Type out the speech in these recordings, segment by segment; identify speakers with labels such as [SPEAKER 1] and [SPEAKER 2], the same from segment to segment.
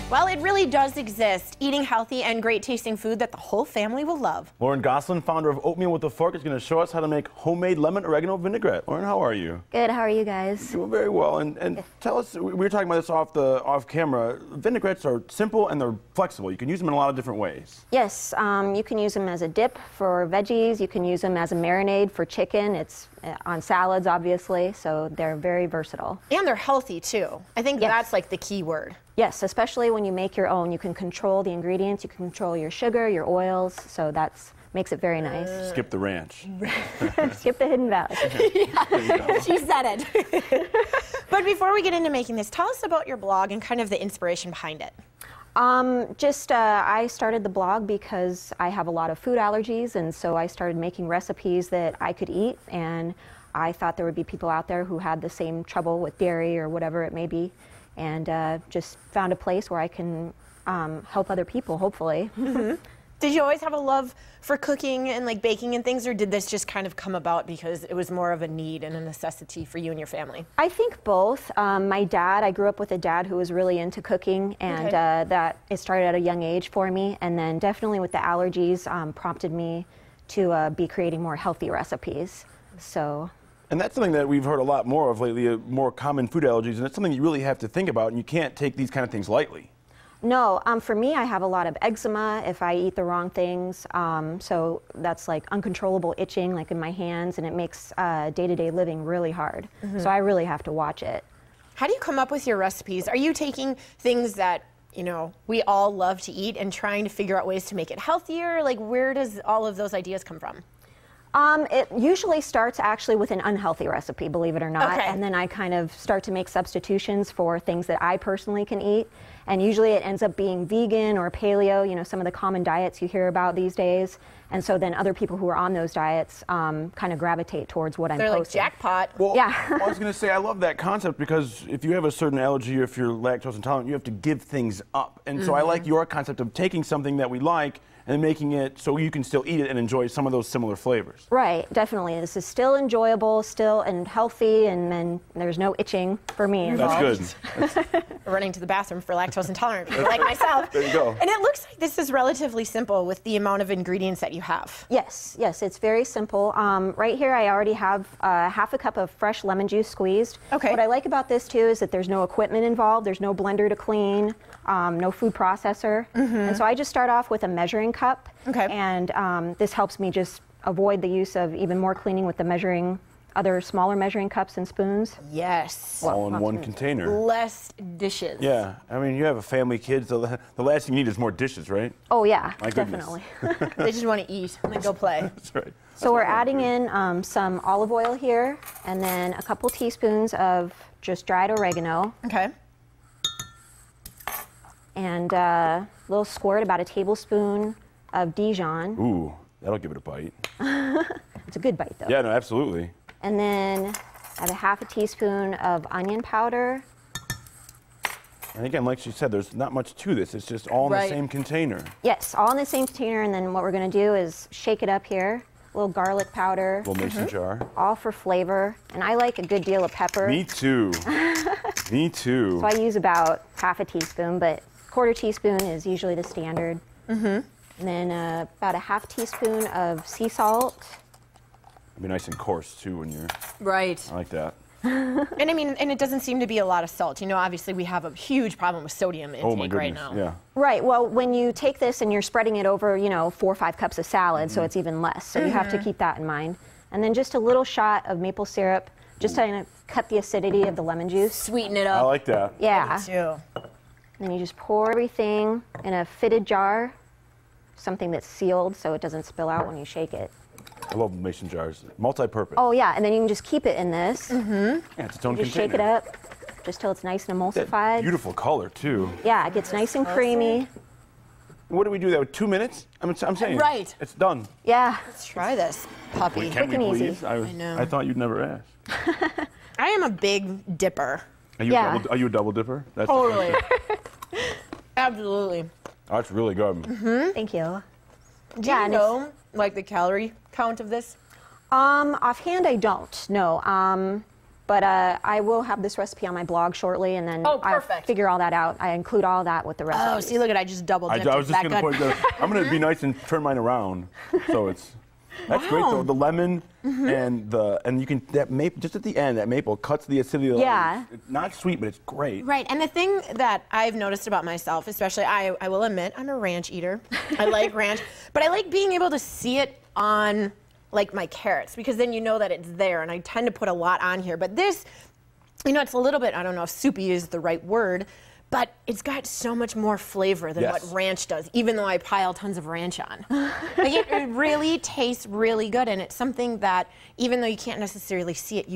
[SPEAKER 1] Well, it really does exist. Eating healthy and great tasting food that the whole family will love.
[SPEAKER 2] Lauren Gosselin, founder of Oatmeal with a Fork, is going to show us how to make homemade lemon-oregano vinaigrette. Lauren, how are you?
[SPEAKER 3] Good, how are you guys?
[SPEAKER 2] Doing very well. And tell us, we were talking about this off camera. Vinaigrettes are simple and they're flexible. You can use them in a lot of different ways.
[SPEAKER 3] Yes, you can use them as a dip for veggies. You can use them as a marinade for chicken. It's on salads, obviously, so they're very versatile.
[SPEAKER 1] And they're healthy, too. I think that's like the key word.
[SPEAKER 3] Yes, especially when you make your own. You can control the ingredients, you can control your sugar, your oils, so that's makes it very nice.
[SPEAKER 2] Skip the ranch.
[SPEAKER 3] Skip the Hidden Valley.
[SPEAKER 1] Yeah, she said it. But before we get into making this, tell us about your blog and kind of the inspiration behind it.
[SPEAKER 3] I started the blog because I have a lot of food allergies, and so I started making recipes that I could eat, and I thought there would be people out there who had the same trouble with dairy or whatever it may be, and just found a place where I can help other people, hopefully.
[SPEAKER 1] Mm-hmm. Did you always have a love for cooking and like baking and things, or did this just kind of come about because it was more of a need and a necessity for you and your family?
[SPEAKER 3] I think both. My dad, I grew up with a dad who was really into cooking, and that it started at a young age for me, and then definitely with the allergies prompted me to be creating more healthy recipes. So.
[SPEAKER 2] And that's something that we've heard a lot more of lately, more common food allergies, and it's something you really have to think about, and you can't take these kind of things lightly.
[SPEAKER 3] No, for me, I have a lot of eczema if I eat the wrong things, so that's like uncontrollable itching like in my hands, and it makes day-to-day living really hard. So I really have to watch it.
[SPEAKER 1] How do you come up with your recipes? Are you taking things that, you know, we all love to eat and trying to figure out ways to make it healthier? Like, where does all of those ideas come from?
[SPEAKER 3] It usually starts actually with an unhealthy recipe, believe it or not, and then I kind of start to make substitutions for things that I personally can eat, and usually it ends up being vegan or paleo, you know, some of the common diets you hear about these days, and so then other people who are on those diets kind of gravitate towards what I'm posting.
[SPEAKER 1] They're like jackpot.
[SPEAKER 2] Well,
[SPEAKER 3] yeah.
[SPEAKER 2] I was going to say, I love that concept because if you have a certain allergy or if you're lactose intolerant, you have to give things up, and so I like your concept of taking something that we like and making it so you can still eat it and enjoy some of those similar flavors. Right,
[SPEAKER 3] definitely. This is still enjoyable, still and healthy, and then there's no itching for me involved.
[SPEAKER 2] That's good.
[SPEAKER 1] Running to the bathroom for lactose intolerant people like myself.
[SPEAKER 2] There you go.
[SPEAKER 1] And it looks like this is relatively simple with the amount of ingredients that you have.
[SPEAKER 3] Yes, it's very simple. Right here I already have half a cup of fresh lemon juice squeezed.
[SPEAKER 1] Okay.
[SPEAKER 3] What I like about this too is that there's no equipment involved, there's no blender to clean, no food processor. And so I just start off with a measuring cup. And this helps me just avoid the use of even more cleaning with the other smaller measuring cups and spoons.
[SPEAKER 1] Yes.
[SPEAKER 2] All in one container.
[SPEAKER 1] Less dishes.
[SPEAKER 2] Yeah, I mean, you have a family, kids, the last thing you need is more dishes, right?
[SPEAKER 3] Oh yeah,
[SPEAKER 2] My
[SPEAKER 3] definitely.
[SPEAKER 1] They just want to eat and then go play.
[SPEAKER 2] That's right.
[SPEAKER 3] So we're adding in some olive oil here, and then a couple teaspoons of just dried oregano.
[SPEAKER 1] Okay.
[SPEAKER 3] And a little squirt, about a tablespoon of Dijon.
[SPEAKER 2] Ooh, that'll give it a bite.
[SPEAKER 3] It's a good bite, though.
[SPEAKER 2] Yeah, no, absolutely.
[SPEAKER 3] And then add a half a teaspoon of onion powder.
[SPEAKER 2] And again, like she said, there's not much to this. It's just all in the same container.
[SPEAKER 3] Yes, all in the same container, and then what we're going to do is shake it up here. A little garlic powder.
[SPEAKER 2] A little mason jar.
[SPEAKER 3] All for flavor. And I like a good deal of pepper.
[SPEAKER 2] Me too. Me too.
[SPEAKER 3] So I use about half a teaspoon, but quarter teaspoon is usually the standard. And then about a half teaspoon of sea salt.
[SPEAKER 2] It'd be nice and coarse too when you're.
[SPEAKER 1] Right.
[SPEAKER 2] I like that.
[SPEAKER 1] And I mean, and it doesn't seem to be a lot of salt. You know, obviously we have a huge problem with sodium intake right now.
[SPEAKER 2] Yeah.
[SPEAKER 3] Right. Well, when you take this and you're spreading it over, you know, 4 or 5 cups of salad, so it's even less. So you have to keep that in mind. And then just a little shot of maple syrup, just to kind of cut the acidity of the lemon juice.
[SPEAKER 1] Sweeten it up.
[SPEAKER 2] I like that.
[SPEAKER 3] Yeah.
[SPEAKER 1] Me too.
[SPEAKER 3] And then you just pour everything in a fitted jar, something that's sealed so it doesn't spill out when you shake it.
[SPEAKER 2] I love mason jars. Multi-purpose.
[SPEAKER 3] Oh yeah, and then you can just keep it in this.
[SPEAKER 2] Yeah, it's its own
[SPEAKER 3] Just
[SPEAKER 2] container.
[SPEAKER 3] shake it up, just till it's nice and
[SPEAKER 2] That
[SPEAKER 3] emulsified.
[SPEAKER 2] beautiful color too.
[SPEAKER 3] Yeah, it gets nice and creamy.
[SPEAKER 2] What do we do that with 2 minutes? I'm saying.
[SPEAKER 1] Right.
[SPEAKER 2] It's done.
[SPEAKER 3] Yeah.
[SPEAKER 1] Let's try this puppy.
[SPEAKER 2] Can
[SPEAKER 3] Quick
[SPEAKER 2] we
[SPEAKER 3] and easy.
[SPEAKER 2] please?
[SPEAKER 1] I know.
[SPEAKER 2] I thought you'd never ask.
[SPEAKER 1] I am a big dipper.
[SPEAKER 2] Are you a double dipper? That's
[SPEAKER 1] Totally. Absolutely.
[SPEAKER 2] Oh, that's really good.
[SPEAKER 3] Thank you.
[SPEAKER 1] Do you know, like, the calorie count of this?
[SPEAKER 3] Offhand, I don't. No. But I will have this recipe on my blog shortly, and then I'll figure all that out. I include all that with the recipe.
[SPEAKER 1] Oh, see, look at I just double dipped.
[SPEAKER 2] I was just going to point that. I'm going to be nice and turn mine around. So that's great though. The lemon and you can just at the end that maple cuts the acidity.
[SPEAKER 3] Yeah.
[SPEAKER 2] It's not sweet, but it's great.
[SPEAKER 1] Right, and the thing that I've noticed about myself, especially I will admit I'm a ranch eater. I like ranch, but I like being able to see it on like my carrots, because then you know that it's there, and I tend to put a lot on here. But this, it's a little bit, I don't know if soupy is the right word, but it's got so much more flavor than what ranch does, even though I pile tons of ranch on. Like it really tastes really good, and it's something that, even though you can't necessarily see it,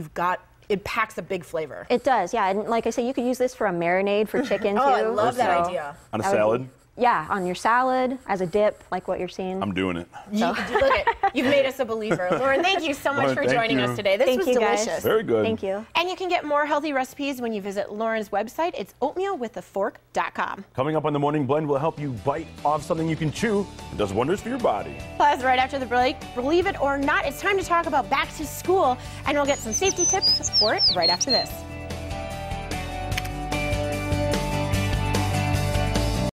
[SPEAKER 1] it packs a big flavor.
[SPEAKER 3] It does, yeah. And like I said, you could use this for a marinade for chicken too.
[SPEAKER 1] Oh, I love that idea.
[SPEAKER 2] On a salad?
[SPEAKER 3] Yeah, on your salad, as a dip, like what you're seeing.
[SPEAKER 2] I'm doing it.
[SPEAKER 1] Look at, you've made us a believer. Lauren, thank you so much for joining us today. This was delicious.
[SPEAKER 3] Guys.
[SPEAKER 2] Very good.
[SPEAKER 3] Thank you.
[SPEAKER 1] And you can get more healthy recipes when you visit Lauren's website. It's oatmealwithafork.com.
[SPEAKER 2] Coming up on the Morning Blend will help you bite off something you can chew. It does wonders for your body.
[SPEAKER 1] Plus, right after the break, believe it or not, it's time to talk about back to school, and we'll get some safety tips for it right after this.